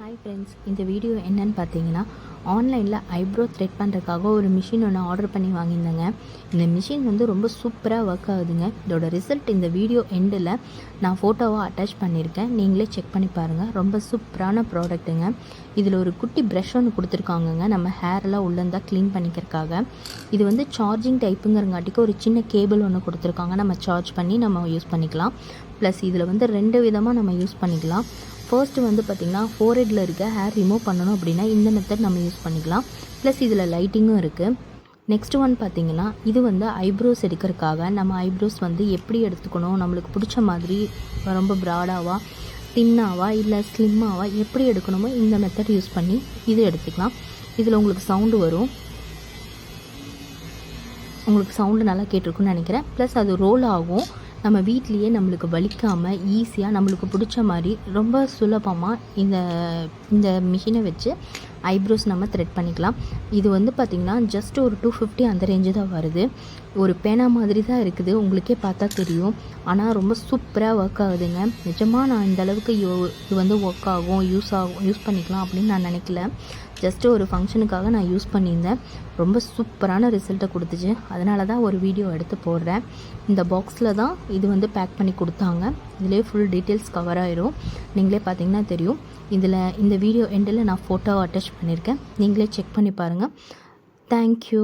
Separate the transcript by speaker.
Speaker 1: Hi friends, இந்த video என்னன்னு பார்த்தீங்கன்னா, ஆன்லைனில் ஐப்ரோ த்ரெட் பண்ணுறதுக்காக ஒரு மிஷின் ஒன்று ஆர்டர் பண்ணி வாங்கியிருந்தேங்க. இந்த மிஷின் வந்து ரொம்ப சூப்பராக ஒர்க் ஆகுதுங்க. இதோட ரிசல்ட் இந்த வீடியோ எண்டில் நான் ஃபோட்டோவாக அட்டாச் பண்ணியிருக்கேன். நீங்களே செக் பண்ணி பாருங்கள். ரொம்ப சூப்பரான ப்ராடக்ட்டுங்க. இதில் ஒரு குட்டி ப்ரஷ் ஒன்று கொடுத்துருக்காங்கங்க, நம்ம ஹேரெல்லாம் உள்ளே க்ளீன் பண்ணிக்கிறதுக்காக. இது வந்து சார்ஜிங் டைப்புங்கிறங்காட்டிக்கு ஒரு சின்ன கேபிள் ஒன்று கொடுத்துருக்காங்க. நம்ம சார்ஜ் பண்ணி நம்ம யூஸ் பண்ணிக்கலாம். ப்ளஸ் இதில் வந்து 2 விதமாக நம்ம யூஸ் பண்ணிக்கலாம். ஃபர்ஸ்ட்டு வந்து பார்த்திங்கன்னா, ஃபோர்ஹெட்டில் இருக்க ஹேர் ரிமூவ் பண்ணணும் அப்படின்னா இந்த மெத்தட் நம்ம யூஸ் பண்ணிக்கலாம். ப்ளஸ் இதில் லைட்டிங்கும் இருக்குது. நெக்ஸ்ட் ஒன் பார்த்திங்கன்னா, இது வந்து ஐப்ரோஸ் எடுக்கிறதுக்காக நம்ம ஐப்ரோஸ் வந்து எப்படி எடுத்துக்கணும், நம்மளுக்கு பிடிச்ச மாதிரி ரொம்ப ப்ராடாவா, தின்னாவா, இல்லை ஸ்லிம்மாவா எப்படி எடுக்கணுமோ இந்த மெத்தட் யூஸ் பண்ணி இது எடுத்துக்கலாம். இதில் உங்களுக்கு சவுண்டு வரும். உங்களுக்கு சவுண்டு நல்லா கேட்டிருக்குன்னு நினைக்கிறேன். ப்ளஸ் அது ரோல் ஆகும். நம்ம வீட்லேயே நம்மளுக்கு வலிக்காமல் ஈஸியாக நம்மளுக்கு பிடிச்ச மாதிரி ரொம்ப சுலபமாக இந்த மிஷினை வச்சு ஐப்ரோஸ் நம்ம த்ரெட் பண்ணிக்கலாம். இது வந்து பார்த்திங்கன்னா ஜஸ்ட் ஒரு 250 அந்த ரேஞ்சு தான் வருது. ஒரு பேனா மாதிரி தான் இருக்குது, உங்களுக்கே பார்த்தா தெரியும். ஆனால் ரொம்ப சூப்பராக ஒர்க் ஆகுதுங்க. நிஜமாக நான் இந்த அளவுக்கு இது வந்து ஒர்க் ஆகும், யூஸ் பண்ணிக்கலாம் அப்படின்னு நான் நினைக்கல. ஜஸ்ட்டு ஒரு ஃபங்க்ஷனுக்காக நான் யூஸ் பண்ணியிருந்தேன். ரொம்ப சூப்பரான ரிசல்ட்டை கொடுத்துச்சு. அதனால தான் ஒரு வீடியோ எடுத்து போடுறேன். இந்த பாக்ஸில் தான் இது வந்து பேக் பண்ணி கொடுத்தாங்க. இதிலே ஃபுல் டீட்டெயில்ஸ் கவர் ஆயிரும். நீங்களே பார்த்தீங்கன்னா தெரியும். இந்த வீடியோ எண்டில் நான் ஃபோட்டோ அட்டாச் பண்ணியிருக்கேன். நீங்களே செக் பண்ணி பாருங்கள். தேங்க்யூ.